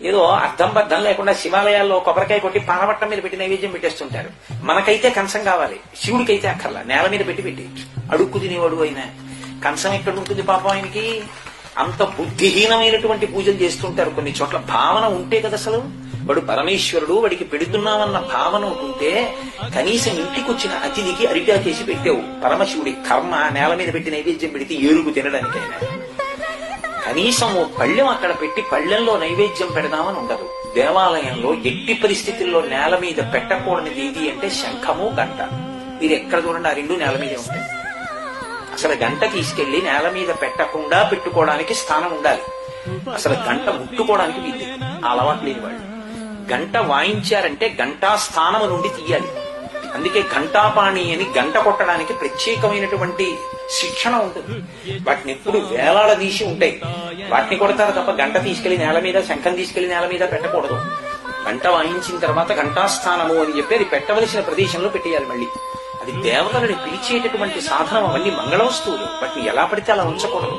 ఏదో అర్థం బద్దం లేకుండా శివాలయాల్లో కొబ్బరికాయ కొట్టి పానవట్టం మీద పెట్టి నైవేద్యం పెట్టేస్తుంటారు. మనకైతే కంచం కావాలి, శివుడికైతే అక్కర్లా, నేల మీద పెట్టి అడుక్కు తినేవాడు అయినా కంచం ఎక్కడ ఉంటుంది పాపం ఆయనకి. అంత బుద్ధిహీనమైనటువంటి పూజలు చేస్తుంటారు. కొన్ని చోట్ల భావన ఉంటే కదా అసలు వాడు పరమేశ్వరుడు, వాడికి పెడుతున్నామన్న భావన ఉంటే కనీసం ఇంటికి వచ్చిన అతిథికి అరిటాకేసి పెట్టావు. పరమశివుడి కర్మ నేల మీద పెట్టి నైవేద్యం పెడితే ఏరుగు తినడానికైనా కనీసం ఓ పళ్ళెం అక్కడ పెట్టి పళ్ళెంలో నైవేద్యం పెడదామని ఉండదు. దేవాలయంలో ఎట్టి పరిస్థితుల్లో నేల మీద పెట్టకూడనిది ఏది అంటే శంఖము, గంట. మీరు ఎక్కడ చూడండి ఆ రెండు నేల మీదే ఉంటాయి. అసలు గంట తీసుకెళ్లి నేల మీద పెట్టకుండా పెట్టుకోవడానికి స్థానం ఉండాలి. అసలు గంట ముట్టుకోవడానికి వీలు, ఆ అలవాటు లేని వాళ్ళు. గంట వాయించారంటే గంటా స్థానము నుండి తీయాలి. అందుకే ఘంటాపాణి అని గంట కొట్టడానికి ప్రత్యేకమైనటువంటి శిక్షణ ఉంటుంది. వాటిని ఎప్పుడు వేలాడదీసి ఉంటాయి, వాటిని కొడతారు తప్ప గంట తీసుకెళ్లి నేల మీద, శంఖం తీసుకెళ్లి నేల మీద పెట్టకూడదు. గంట వాయించిన తర్వాత ఘంటాస్థానము అని చెప్పి అది పెట్టవలసిన ప్రదేశంలో పెట్టేయాలి. మళ్ళీ అది దేవతలని పిలిచేటటువంటి సాధనం. అవన్నీ మంగళ వస్తువులు, వాటిని ఎలా పడితే అలా ఉంచకూడదు.